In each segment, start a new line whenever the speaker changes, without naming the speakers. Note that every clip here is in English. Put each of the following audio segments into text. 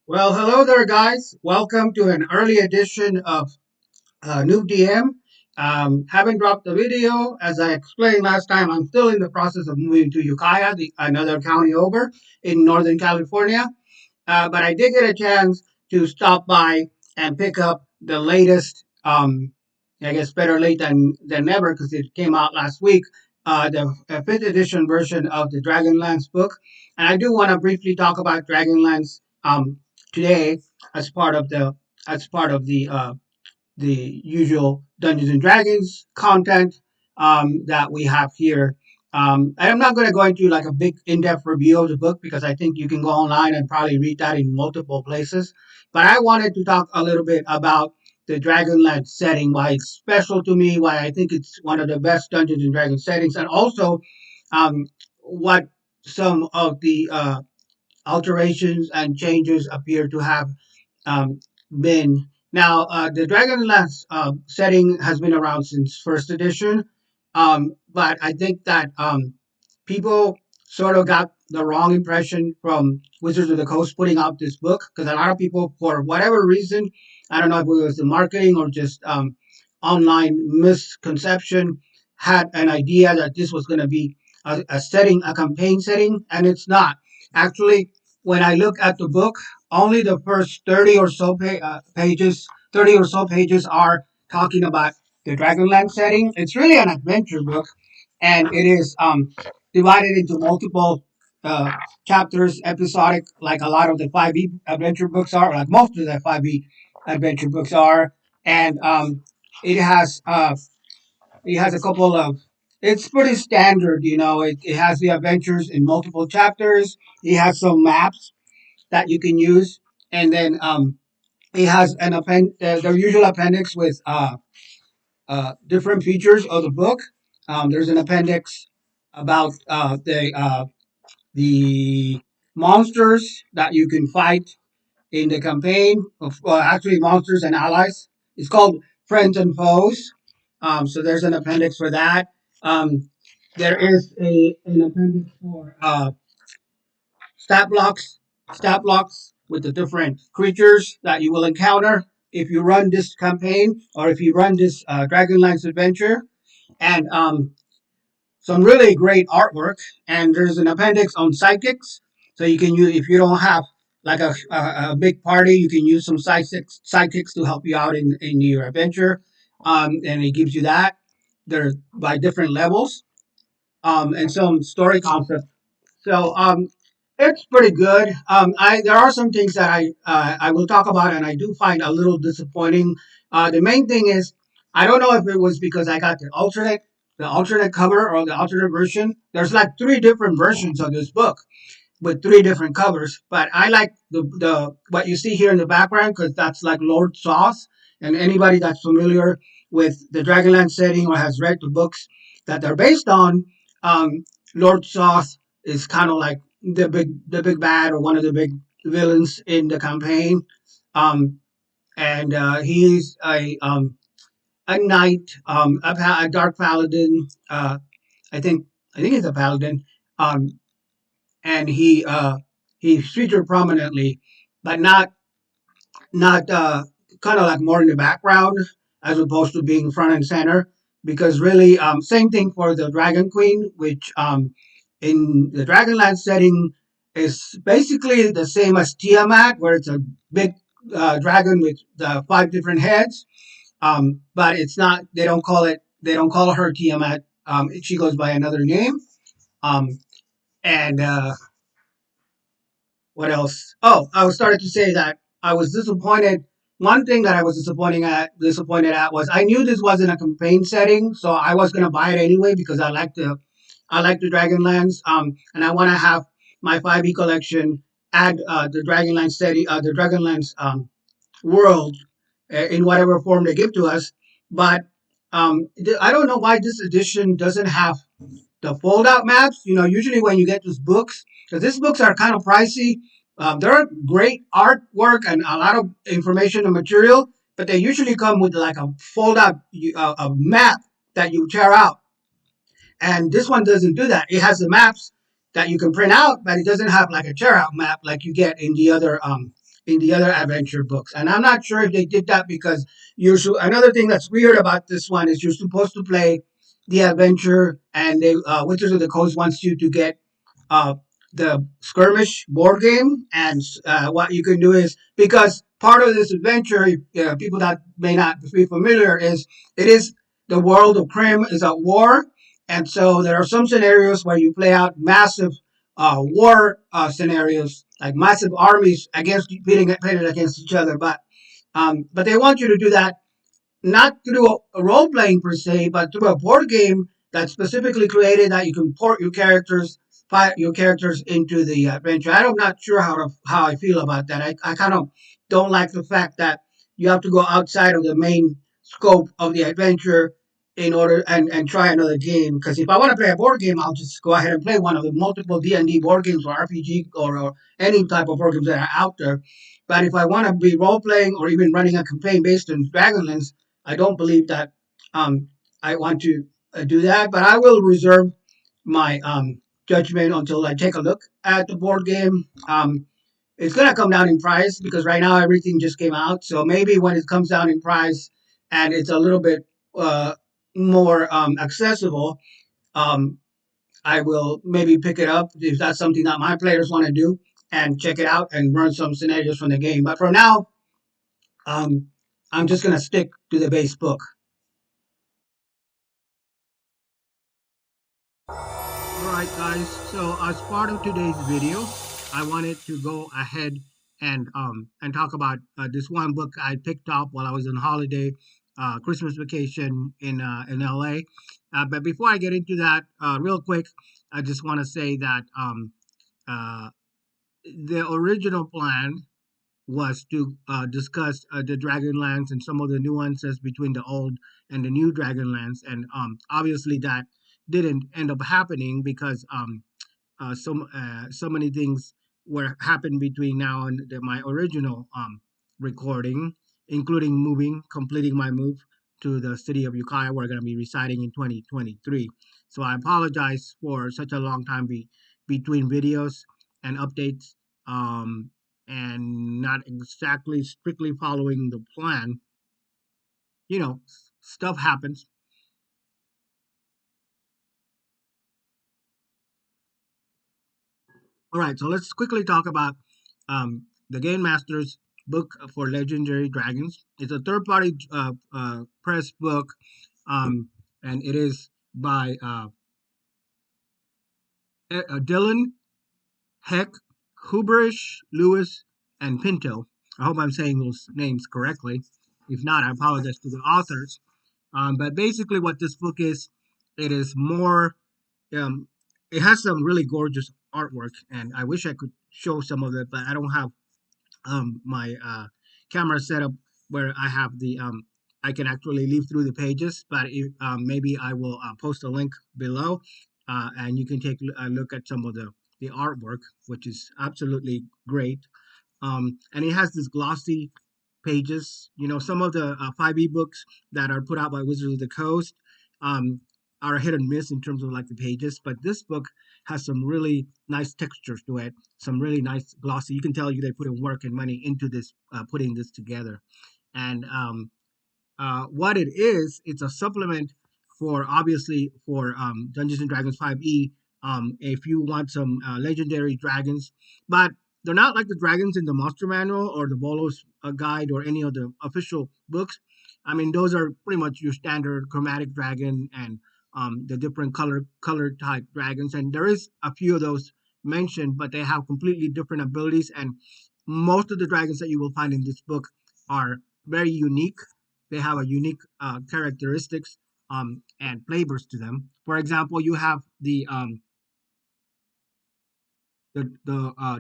Well, hello there, guys. Welcome to an early edition of New DM. Haven't dropped the video. As I explained last time, I'm still in the process of moving to Ukiah, another county over in Northern California. But I did get a chance to stop by and pick up the latest. I guess better late than never because it came out last week. The fifth edition version of the Dragonlance book, and I do want to briefly talk about Dragonlance today as part of the usual Dungeons and Dragons content that we have here. And I'm not going to go into like a big in-depth review of the book because I think you can go online and probably read that in multiple places. But I wanted to talk a little bit about the Dragonlance setting, why it's special to me, why I think it's one of the best Dungeons and Dragons settings, and also what some of the alterations and changes appear to have um, been. Now, the Dragonlance setting has been around since first edition, but I think that people sort of got the wrong impression from Wizards of the Coast putting out this book because a lot of people, for whatever reason, I don't know if it was the marketing or just online misconception, had an idea that this was going to be a setting, a campaign setting, and it's not. Actually, when I look at the book, only the first 30 or so pages, 30 or so pages are talking about the Dragonland setting. It's really an adventure book, and it is divided into multiple uh, chapters, episodic, like a lot of the 5e adventure books are, like most of the 5e adventure books are. And it has uh, it has a couple of. It's pretty standard, you know. It has the adventures in multiple chapters. It has some maps that you can use, and then it has the usual appendix with different features of the book. There's an appendix about the monsters that you can fight in the campaign. Of well, actually, monsters and allies. It's called Friends and Foes. So there's an appendix for that. Um, there is an appendix for stat blocks, stat blocks with the different creatures that you will encounter if you run this campaign or if you run this Dragonlance adventure, and some really great artwork. And there's an appendix on psychics, so you can use if you don't have like a big party, you can use some sidekicks to help you out in your adventure, and it gives you that. They're by different levels, and some story concepts so it's pretty good. I there are some things that I will talk about, and I do find a little disappointing. The main thing is I don't know if it was because I got the alternate cover or the alternate version. There's like three different versions of this book with three different covers, but I like the what you see here in the background because that's like Lord Sauce, and anybody that's familiar with the Dragonland setting or has read the books that they're based on, Lord Sauce is kind of like the big bad or one of the big villains in the campaign. Um, and he's a knight, a dark paladin. I think I think he's a paladin. Um, and he's featured prominently, but not kind of like more in the background as opposed to being front and center. Because really, same thing for the Dragon Queen, which in the Dragonland setting is basically the same as Tiamat, where it's a big dragon with five different heads. But it's not. They don't call it. They don't call her Tiamat. She goes by another name. Um, and what else? Oh, I was started to say that I was disappointed. One thing that I was disappointed at was I knew this wasn't a campaign setting, so I was gonna buy it anyway because I like the Dragonlance, and I want to have my 5e collection add the Dragonlance setting, the Dragonlance world in whatever form they give to us. But I don't know why this edition doesn't have the fold out maps. You know, usually when you get these books, because these books are kind of pricey, they're great artwork and a lot of information and material, but they usually come with like a fold out a map that you tear out. And this one doesn't do that. It has the maps that you can print out, but it doesn't have like a tear out map like you get in the other in the other adventure books. And I'm not sure if they did that because another thing that's weird about this one is you're supposed to play the adventure, and Wizards of the Coast wants you to get uh, the skirmish board game. And what you can do is, because part of this adventure, people that may not be familiar, is it is the world of Krim is at war. And so there are some scenarios where you play out massive war scenarios, like massive armies against pitted against each other. But they want you to do that not through a role playing per se, but through a board game that's specifically created that you can port your characters into the adventure. I'm not sure how I feel about that. I kind of don't like the fact that you have to go outside of the main scope of the adventure in order and try another game. Because if I want to play a board game, I'll just go ahead and play one of the multiple D&D board games or RPG or any type of board games that are out there. But if I want to be role playing or even running a campaign based on Dragonlance, I don't believe that um, I want to do that, but I will reserve my judgment until I take a look at the board game. It's going to come down in price because right now everything just came out. So maybe when it comes down in price and it's a little bit uh, more accessible, um, I will maybe pick it up if that's something that my players want to do and check it out and run some scenarios from the game. But for now, um, I'm just going to stick to the base book. Alright guys, so as part of today's video, I wanted to go ahead and talk about this one book I picked up while I was on holiday, Christmas vacation in LA. But before I get into that, real quick, I just want to say that uh, the original plan was to discuss the Dragonlance and some of the nuances between the old and the new Dragonlance, and obviously that didn't end up happening because so many things were happened between now and my original recording, including completing my move to the city of Ukiah, where I'm going to be residing in 2023. So I apologize for such a long time between videos and updates, um, and not exactly strictly following the plan. Stuff happens. All right, so let's quickly talk about the Game Master's book for Legendary Dragons. It's a third-party press book, and it is by Dylan, Heck, Hubrish, Lewis, and Pinto. I hope I'm saying those names correctly. If not, I apologize to the authors. But basically, what this book is, it is more. Um, it has some really gorgeous artwork, and I wish I could show some of it, but I don't have my camera setup where I have the I can actually leaf through the pages. But maybe I will post a link below, and you can take a look at some of the artwork, which is absolutely great. And it has this glossy pages. Some of the 5e books that are put out by Wizards of the Coast um, are hit and miss in terms of like the pages, but this book has some really nice textures to it, some really nice glossy. You can tell they put in work and money into this, putting this together. And what it is, it's a supplement for obviously for Dungeons and Dragons 5e. If you want some legendary dragons, but they're not like the dragons in the Monster Manual or the Bolos Guide or any of the official books. I mean, those are pretty much your standard chromatic dragon and the different color type dragons, and there is a few of those mentioned, but they have completely different abilities. And most of the dragons that you will find in this book are very unique. They have a unique characteristics and flavors to them. For example, you have the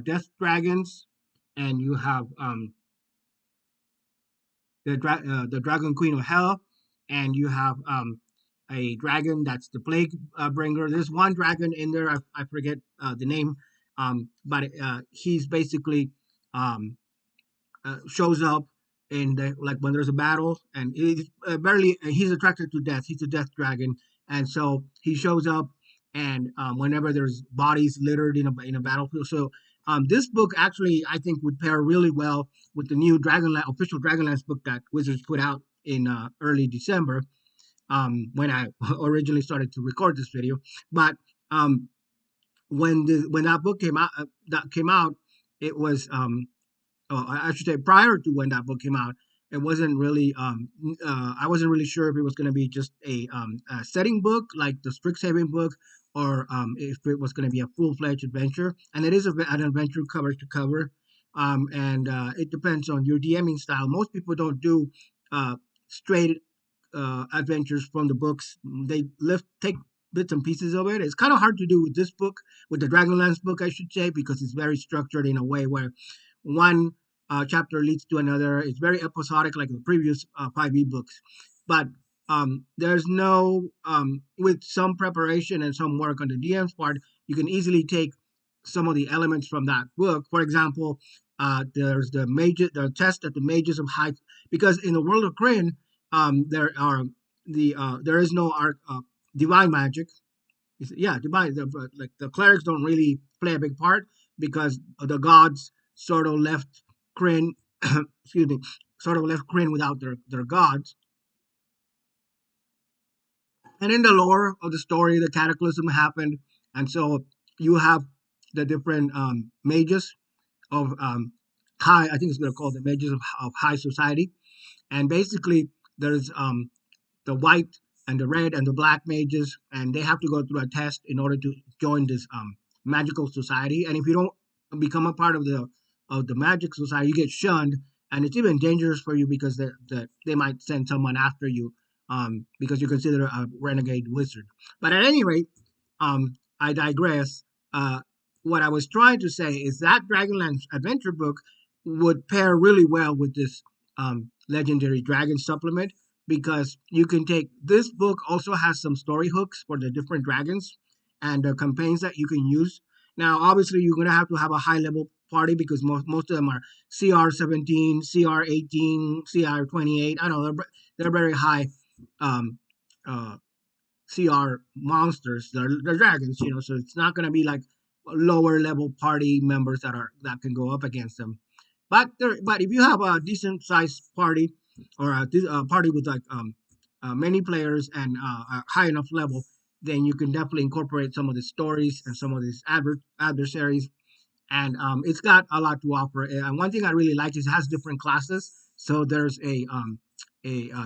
death dragons, and you have the dragon queen of hell, and you have a dragon that's the plague bringer. There's one dragon in there, I forget the name, but he's basically shows up in the like when there's a battle, and he's attracted to death. He's a death dragon, and so he shows up, and whenever there's bodies littered in a battlefield. So This book actually, I think, would pair really well with the new Dragonlance official Dragonlance book that Wizards put out in early December. When I originally started to record this video, but um, when that book came out, it was I should say prior to when that book came out, it wasn't really I wasn't really sure if it was going to be just a setting book like the Strixhaven book, or if it was going to be a full-fledged adventure. And it is an adventure cover to cover, and it depends on your DMing style. Most people don't do uh, straight adventures from the books. They take bits and pieces of it. It's kind of hard to do with this book, with the Dragonlance book, I should say, because it's very structured in a way where one chapter leads to another. It's very episodic, like the previous 5e books. But there's no, with some preparation and some work on the DM's part, you can easily take some of the elements from that book. For example, there's the test that the mages of high, because in the world of Kryn, there is no divine magic. Yeah, divine. Like the clerics don't really play a big part because the gods sort of left Kryn, excuse me, sort of left Kryn without their gods. And in the lore of the story, the cataclysm happened, and so you have the different mages of high. I think it's they're called the mages of high society, and basically there's the white and the red and the black mages, and they have to go through a test in order to join this magical society. And if you don't become a part of the magic society, you get shunned, and it's even dangerous for you because they might send someone after you, because you're considered a renegade wizard. But at any rate, I digress. What I was trying to say is that Dragonlance adventure book would pair really well with this Legendary Dragon supplement, because you can take this book also has some story hooks for the different dragons and the campaigns that you can use. Now, obviously, you're gonna have to have a high level party because most of them are CR 17, CR 18, CR 28. I know they're very high um, uh, CR monsters. They're dragons, so it's not gonna be like lower level party members that can go up against them. But if you have a decent sized party, or a party with like many players and a high enough level, then you can definitely incorporate some of the stories and some of these adversaries. And it's got a lot to offer. And one thing I really like is it has different classes. So there's a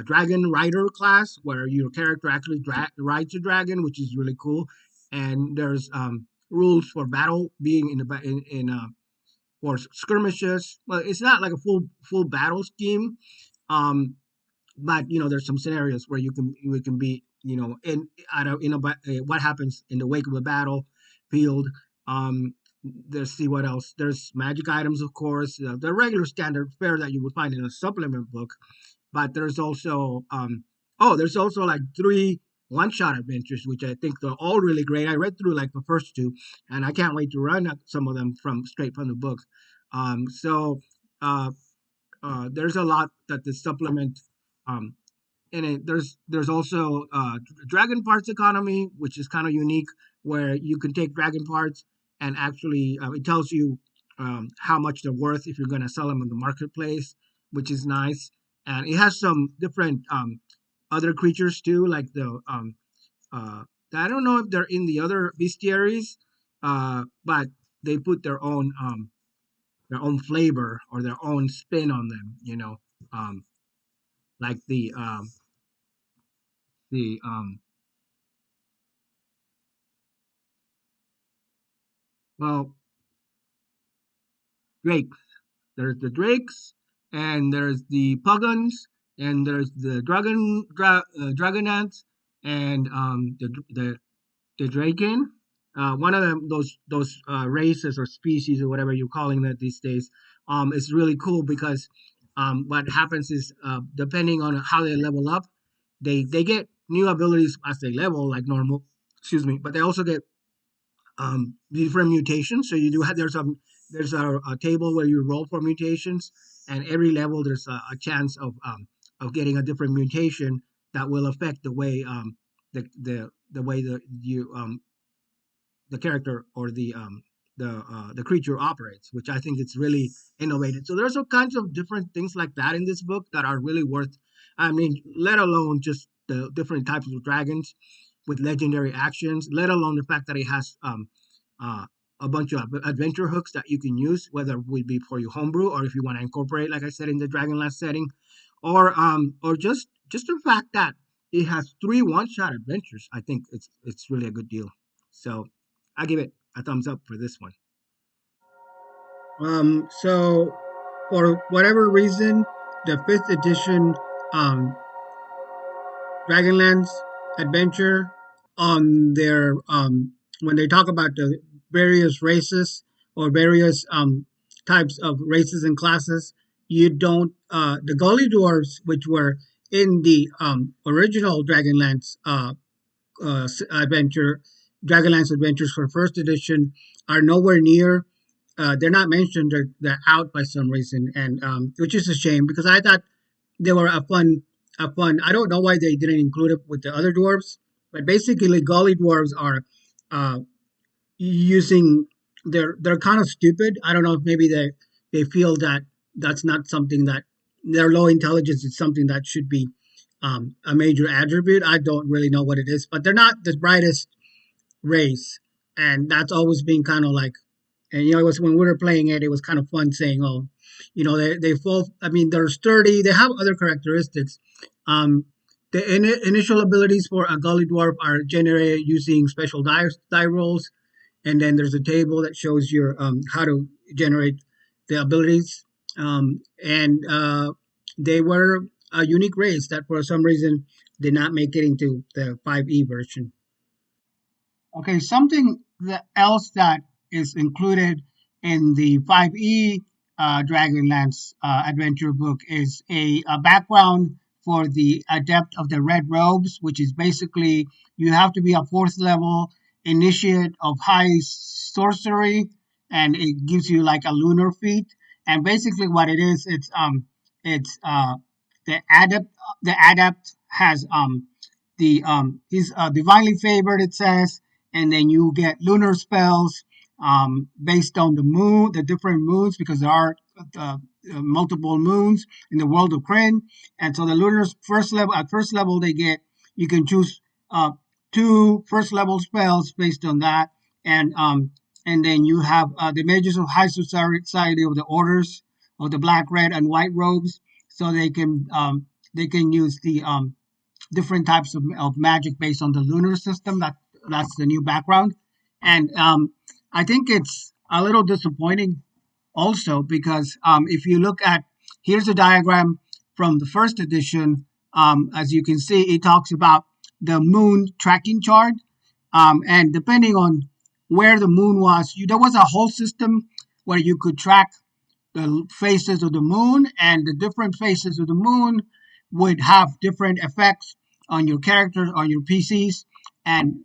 dragon rider class where your character actually rides a dragon, which is really cool. And there's rules for battle being in the for skirmishes. Well, it's not like a full battle scheme, um, but there's some scenarios where you can be in I don't what happens in the wake of a battlefield. Um, there's see what else. There's magic items, of course, the regular standard fare that you would find in a supplement book. But there's also like three one-shot adventures, which I think they're all really great. I read through like the first two, and I can't wait to run some of them straight from the book. So uh, there's a lot that the supplement um, in it. There's also dragon parts economy, which is kind of unique, where you can take dragon parts and actually it tells you how much they're worth if you're going to sell them in the marketplace, which is nice. And it has some different other creatures too, like the I don't know if they're in the other bestiaries, but they put their own flavor or their own spin on them. Um, like the well, drakes. There's the drakes, and there's the puggons, and there's the dragonants, and the draken. One of them, those races or species or whatever you're calling that these days, is really cool because what happens is depending on how they level up, they get new abilities as they level like normal. Excuse me, but they also get different mutations. So you do have there's a table where you roll for mutations, and every level there's a chance of getting a different mutation that will affect the way the way that you the character or the creature operates, which I think it's really innovative. So there's all kinds of different things like that in this book that are really worth. I mean, let alone just the different types of dragons with legendary actions, let alone the fact that it has uh, a bunch of adventure hooks that you can use, whether it would be for your homebrew or if you want to incorporate, like I said, in the Dragonlance setting, or just the fact that it has three one-shot adventures. I think it's really a good deal. So I give it a thumbs up for this one. So for whatever reason, the fifth edition um, Dragonlance adventure on their when they talk about the various races or various types of races and classes, you don't the Gully Dwarves, which were in the original adventure, Dragonlance adventures for first edition, are nowhere near. They're not mentioned. They're out by some reason, and which is a shame because I thought they were a fun. I don't know why they didn't include it with the other dwarves, but basically, Gully dwarves are uh, using. They're kind of stupid. I don't know if maybe they feel that that's not something that their low intelligence is something that should be a major attribute. I don't really know what it is, but they're not the brightest race, and that's always been kind of like, and it was when we were playing it, it was kind of fun saying, oh, they fall. I mean, they're sturdy. They have other characteristics. Um, the initial abilities for a Gully Dwarf are generated using special die rolls, and then there's a table that shows your how to generate the abilities. And they were a unique race that for some reason did not make it into the 5e version. Okay, something else that is included in the 5e Dragonlance adventure book is a background for the Adept of the Red Robes, which is basically you have to be a fourth level initiate of high sorcery, and it gives you like a lunar feat. And basically, what it is, it's the adept. The adept has he's divinely favored. It says, and then you get lunar spells based on the moon, the different moons, because there are multiple moons in the world of Kryn. And so the lunar first level they get, you can choose two first level spells based on that, and then you have the mages of high society of the orders of the black, red, and white robes, so they can use the different types of magic based on the lunar system. That's the new background, and I think it's a little disappointing also because if you look at here's a diagram from the first edition. As you can see, it talks about the moon tracking chart, and depending on where the moon was, there was a whole system where you could track the phases of the moon, and the different phases of the moon would have different effects on your characters, on your PCs, and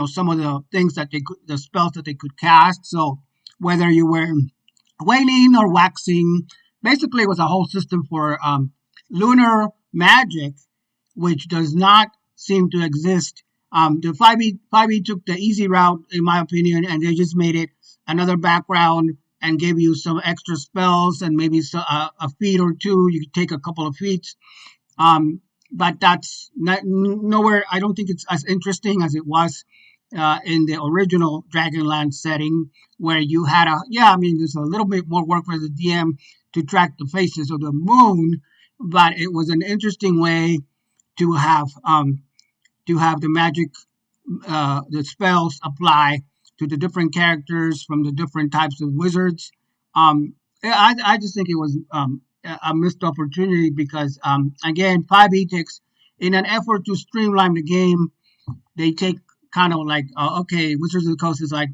some of the things that the spells that they could cast. So whether you were waning or waxing, basically it was a whole system for lunar magic, which does not seem to exist. The 5e took the easy route, in my opinion, and they just made it another background and gave you some extra spells and maybe a feat or two. You could take a couple of feats. But that's nowhere. I don't think it's as interesting as it was in the original Dragonlance setting, where you had I mean, there's a little bit more work for the DM to track the phases of the moon, but it was an interesting way to have the magic, the spells apply to the different characters from the different types of wizards. I just think it was a missed opportunity because, again, 5e takes, in an effort to streamline the game, they take kind of like, okay, Wizards of the Coast is like,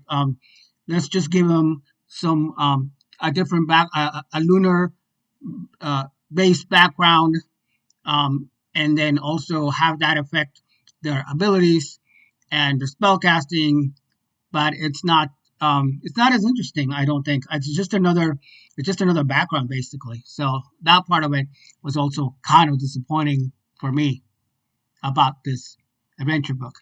let's just give them some, a different a lunar based background, and then also have that affect their abilities and the spell casting, but it's not as interesting. I don't think it's just another background basically. So that part of it was also kind of disappointing for me about this adventure book.